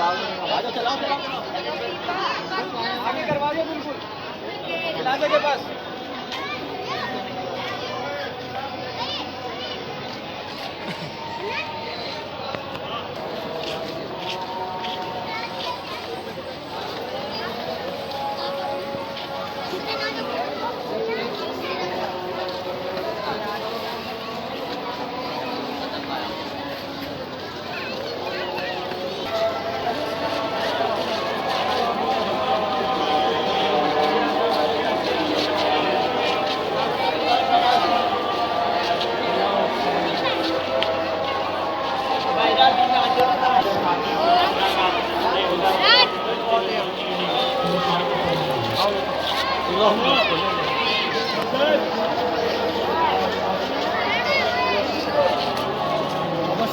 चलाओ चलाओ आगे करवा दो बिल्कुल इलाके के पास।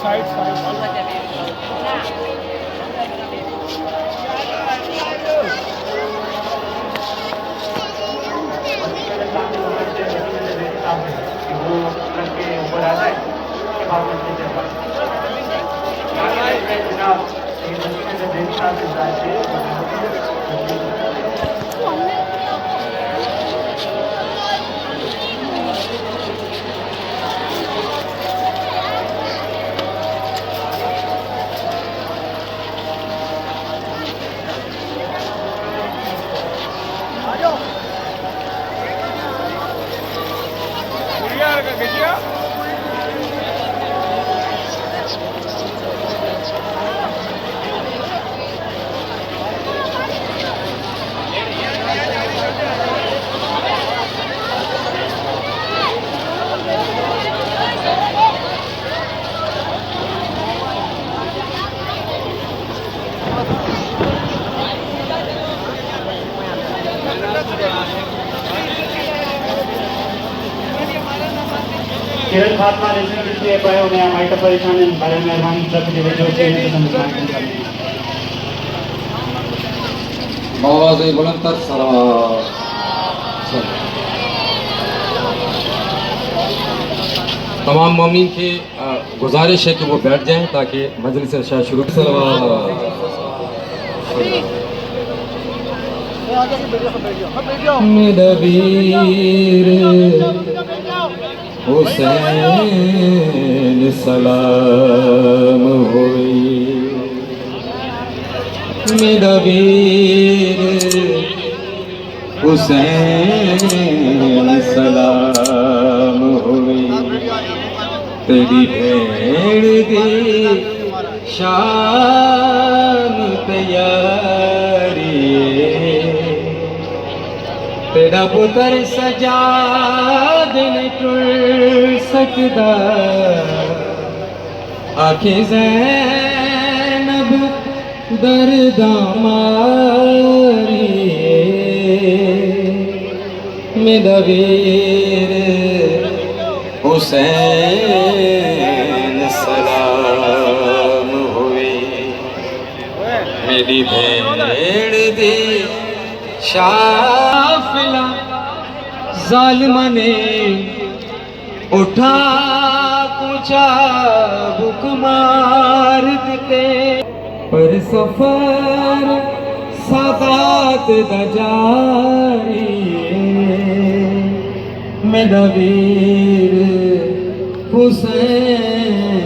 साइड वो ट्रक के ऊपर आ जाए किरण फातमा लेसन किसी पाए उन्हें हमारी तो परेशानी बारे में मेहरबानी सब जो जो के आवाज़ बुलंद तर तमाम मौमीन की गुजारिश है कि वो बैठ जाएं ताकि मजलिस इरशाद शुरू हुसैन सलाम होई मेरा वीर हुसैन सलाम होई तेरी भेड़ दी शाम तैयारी तेरा पुत्र सजाद ने टुर सकदा आंखें ज़ैनब दर्दा मारी मेरा वीर हुसैन सलाम हुई मेरी भेड़ दी शाफिला जालिमा ने उठा कुचा बुक मार देते पर सफर सादात दा जारी मेरा वीर हुसैन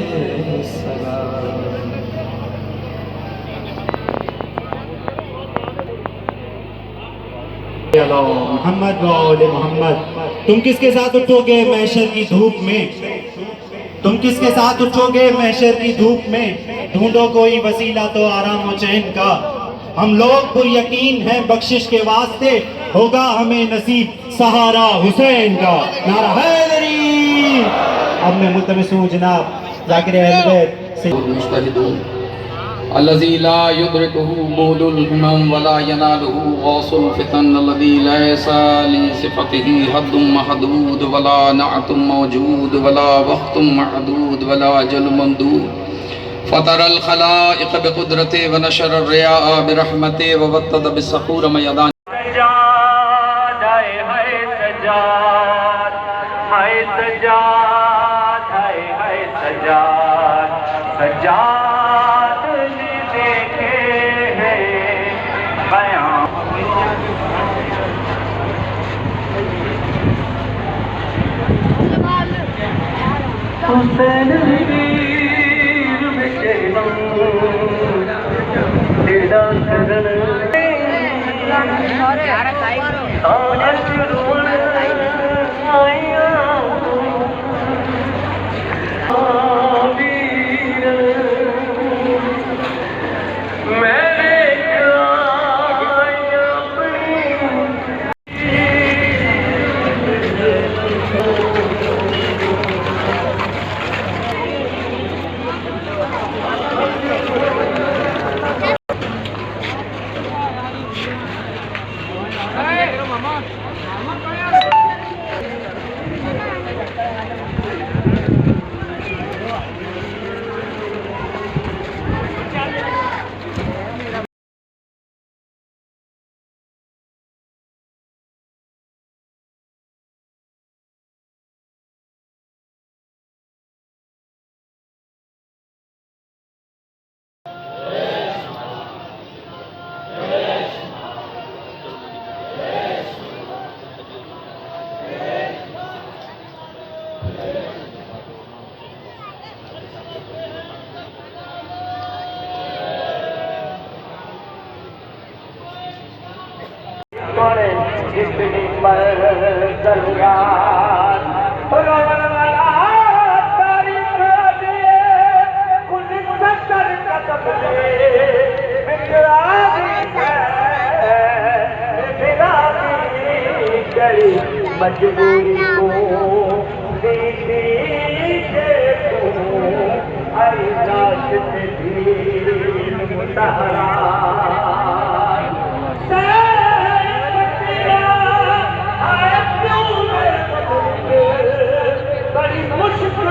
सलाम। मोहम्मद व औले मोहम्मद। तुम किसके साथ उठोगे महशर की धूप में, तुम किसके साथ उठोगे महशर की धूप में, ढूंढो कोई वसीला तो आराम व चैन का। हम लोग पुरयकीन हैं बख्शिश के वास्ते, होगा हमें नसीब सहारा हुसैन का। नारा हैदरी। अब मैं मुल्तमिस हूँ जनाब जाकिर अहल बैत से अल्लज़ी ला युद्रिकुहु बुदुल हिमम वला यनालुहु गौसुल फितन अल्लज़ी लैसा ली सिफ़तिही हद्दुम महदूद वला नअतुम मौजूद वला वक़्तुम महदूद वला अजलुम ममदूद फ़तरल खलाइक़ बिक़ुदरति व नशरर रियाअ बिरहमति व वत्तद बिस्सक़ूर मयदान सजाद हाय सजाद हाय सजाद हाय सजाद सजाद ने देखे हुसैन वीर बेचैनो तेरा शरण सारस रोण आया वीर मेरे आया अपनी जितनी मजबूरी को बड़ी मुश्किल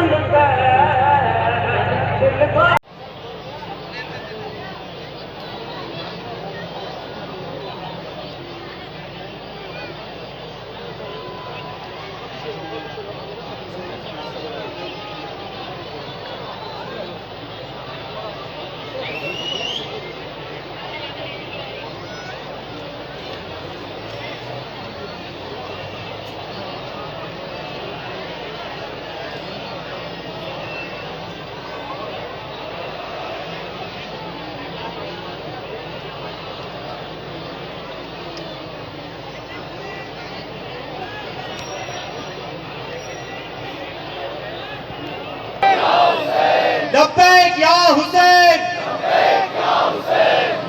लब्बैक या हुसैन,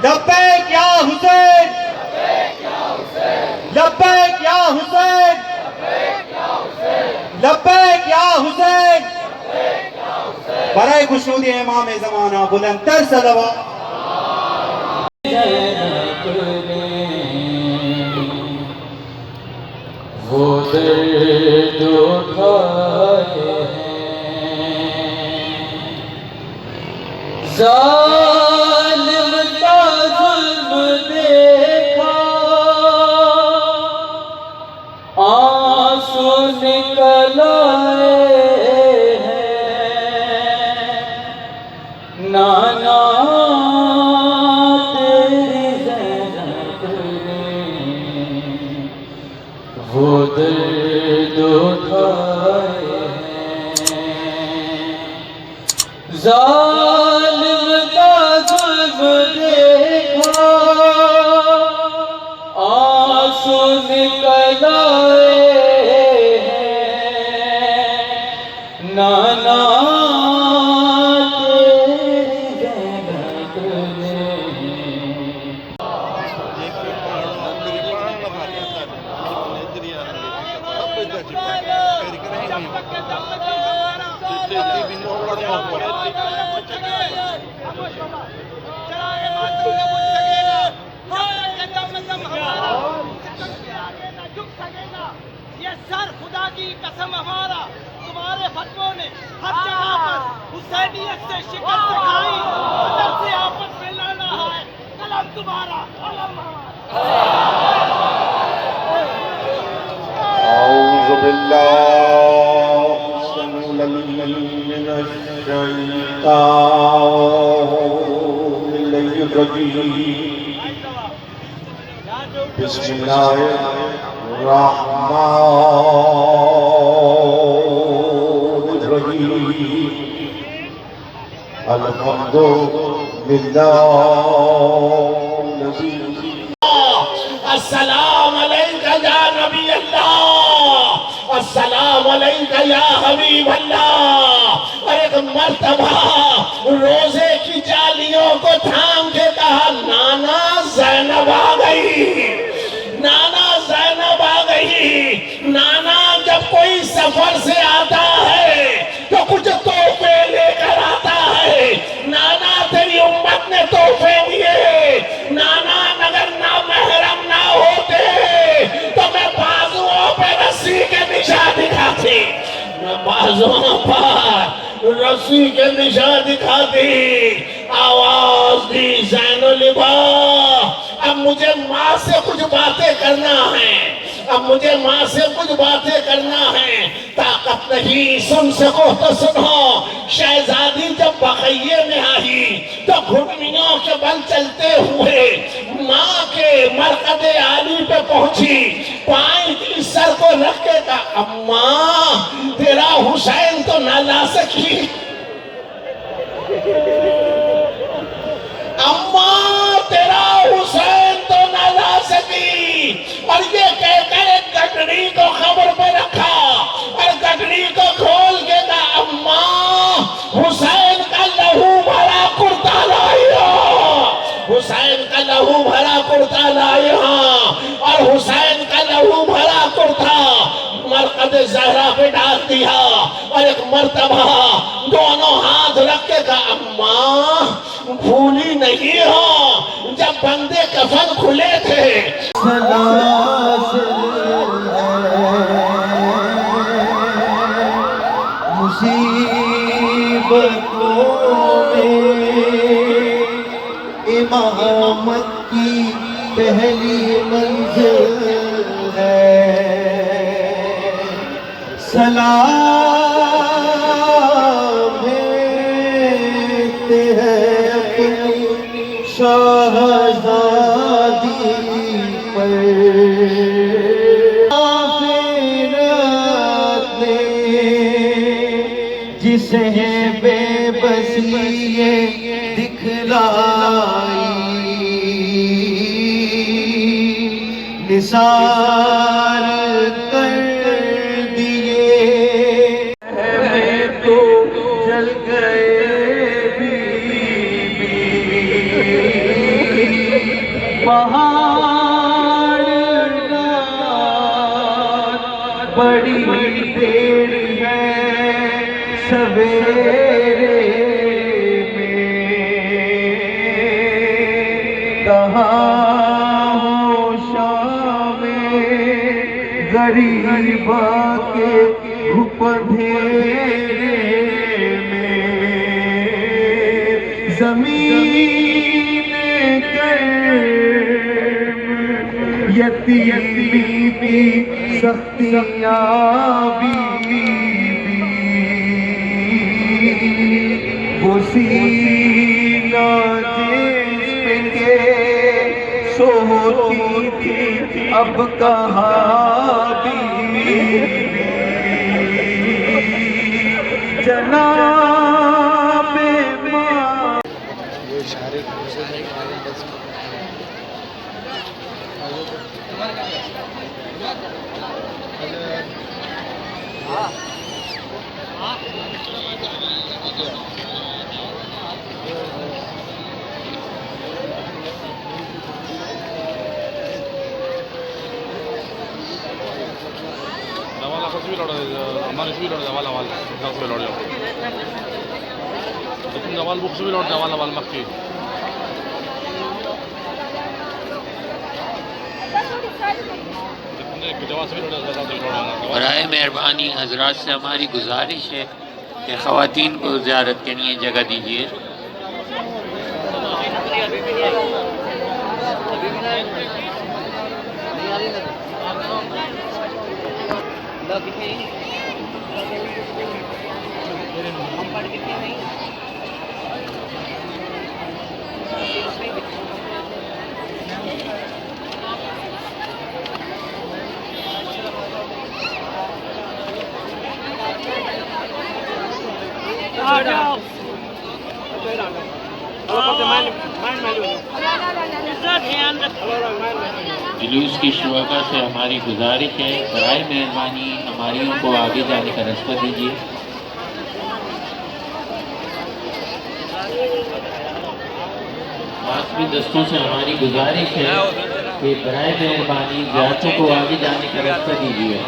लब्बैक या हुसैन, लब्बैक या हुसैन, लब्बैक या हुसैन। बराए खुशनूदी इमाम ज़माना बुलंदतर सलवा। वो दर्द उठाए जालिम का जुल्म देखा, आंसू निकल आए हैं नाना तेरी ज़ैनब ने वो दर्द उठाए हैं। जालिम का जुल्म देखा, आंसू निकल आए हैं नाना तेरी ज़ैनब ने। ये सर खुदा की कसम हमारा तुम्हारे फतवों ने हर जगह पर हुसैनियत से शिकस्त खाई, अदर से आपस में लड़ना है, कलम तुम्हारा कलम बिस्मिल्लाहिर्रहमानिर्रहीम। अस्सलाम अलैका या नबी अल्लाह, अस्सलाम अलैका या हबीब अल्लाह। और एक मर्तबा रोजे की जालियों को थाम के कहा, नाना ज़ैनब आ गई, नाना ज़ैनब आ गई। नाना जब कोई सफर से आता है तो कुछ तोहफे लेकर आता है। नाना तेरी उम्मत ने तोहफे दिए। नाना अगर ना महरम ना होते तो मैं बाजुओं पे रस्सी के निशान दिखाती, मैं बाजुओं पर रस्सी के निशान दिखाती। आवाज दी ज़ैनुल लिबा, अब मुझे माँ से कुछ बातें करना है, अब मुझे माँ से कुछ बातें करना है। ताकत नहीं, सुन सको तो सुनो। शहजादी जब बखैये में आई तो घुटनियों के बल चलते हुए माँ के मरकदे आली पे पहुंची। पाई की सर को रख के कहा, अम्मा तेरा हुसैन तो ना ला सकी, अम्मा तेरा हुसैन तो ना ला सकी। और ये कहकर एक गठड़ी को खबर पे रखा और गठड़ी को खोल के कहा, अम्मा हुसैन का लहू भरा कुर्ता लाया, हुसैन का लहू भरा कुर्ता लाया। और हुसैन का लहू भरा कुर्ता मरकद ज़हरा पे डाल दिया। और एक मर्तबा दोनों हाथ रख के कहा, अम्मा भूली नहीं हो जब बंदे कफन खुले थे। मुसीबतों में इमामत की पहली मंजिल है। सलाम भेजते हैं अपनी शहजादी पर। आखिरत ने जिसे बेबसी ये दिखलाई, निसार कर दिए हमें तो जल गए बीबी। पहाड़ रात बड़ी देर है सवेरे में, कहाँ हो शाम गरीबा के घुप अंधेरे में। जमीन गर्म यतीमी की सख्तियाँ भी वो सीना जिस पे के सोती थी अब कहाँ भी। जनाबे माँ भी लौटा हमारे से भी लौट जवाल अवाल दस में लौट जाओ तुम जवाल बुक से भी लौट जवाल अवाल मक्की बराए मेहरबानी हजरात से हमारी गुजारिश है कि ख़वातीन को ज़ियारत के लिए जगह दीजिए। जुलूस की शुरा से हमारी गुजारिश है, बराए मेहरबानी हमारियों को आगे जाने का रास्ता दीजिए। आसमी दस्तों से हमारी गुजारिश है कि बराए मेहरबानी जातों को आगे जाने का रास्ता दीजिए।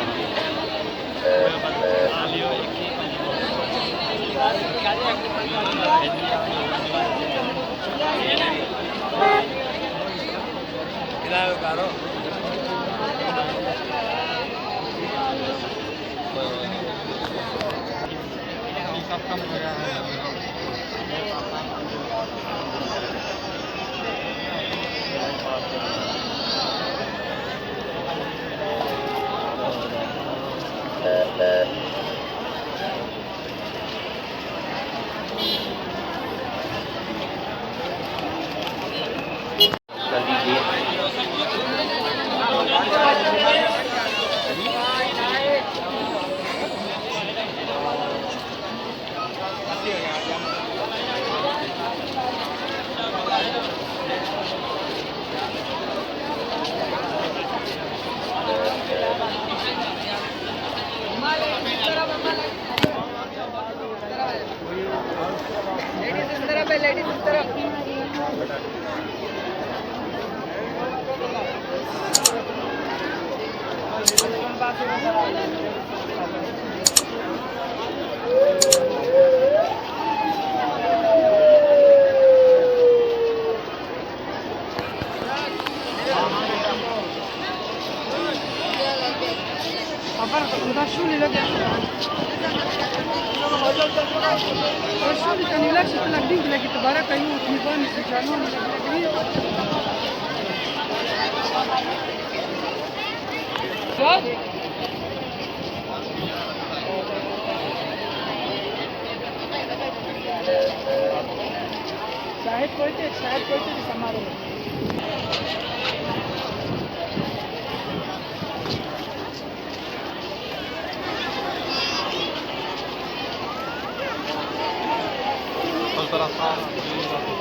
Al